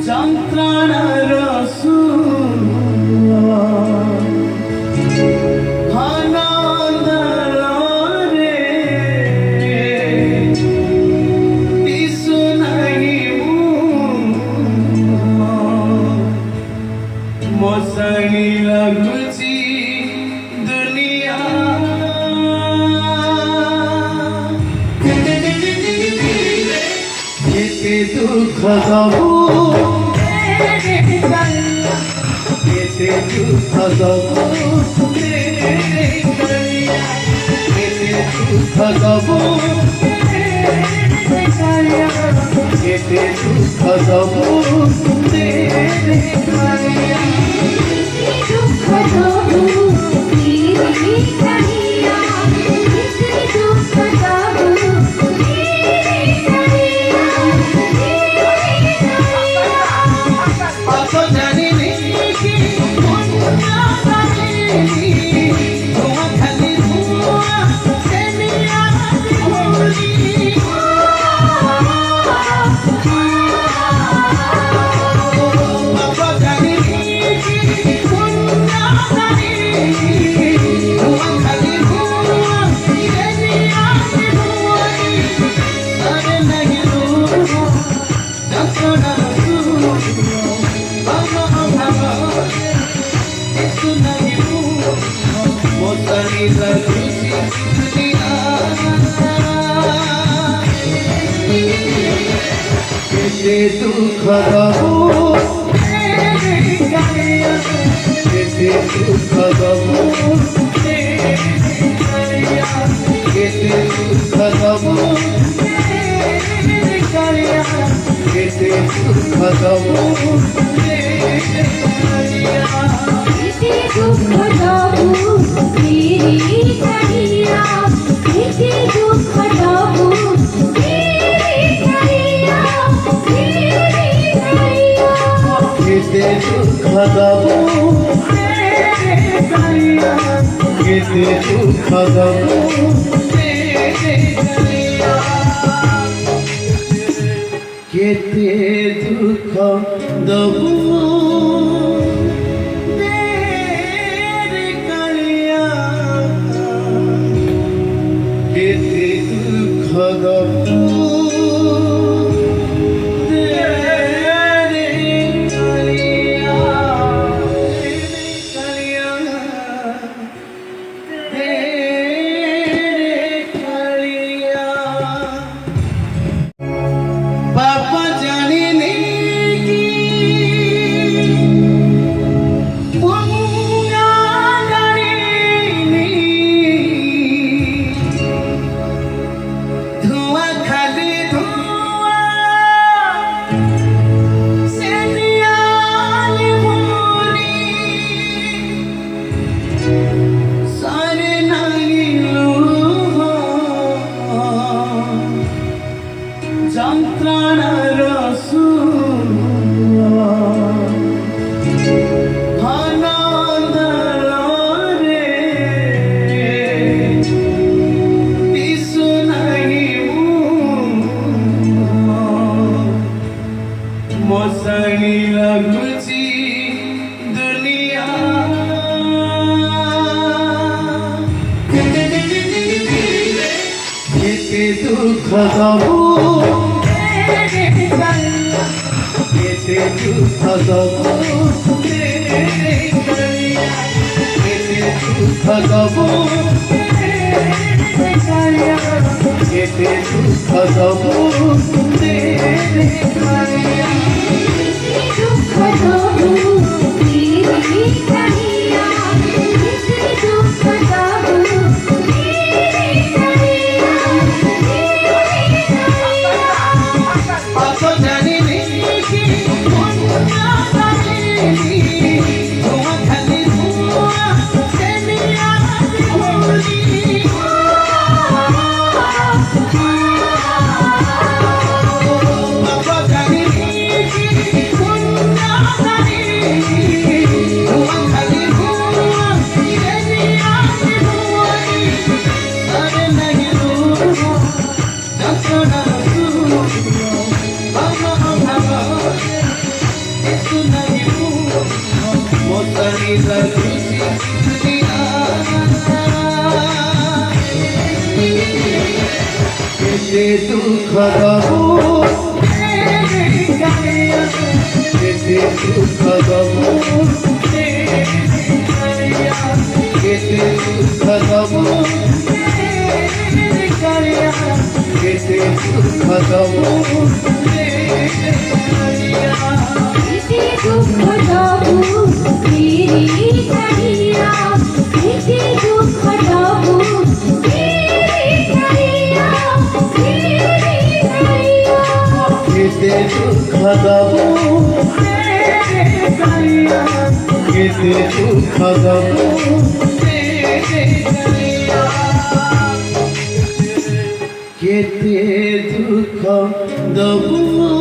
যন্ত্রণার मोसनी लगुची दुनिया केते दुख दबू केते दुख दबू केते दुख दबू केते दुख दबू केते दुख दबू केते दुख दबू केते दुख दबू केते दुख दबू केते दुख दबू केते दुख दबू केते दुख दबू केते दुख दबू मोसनी लगुची दुनिया केते दुख दबू केते दुख दबू केते दुख दबू केते दुख दबू কেটে দুঃখ দেব কেটে দুঃখ দেব কেটে দুঃখ দেব কেটে দুঃখ দেব কেটে দুঃখ দেব ফিরি ছাড়িয়া কেটে দুঃখ দেব ফিরি ছাড়িয়া কেটে দুঃখ দেব কেটে দুঃখ দেব কেটে দুঃখ দেব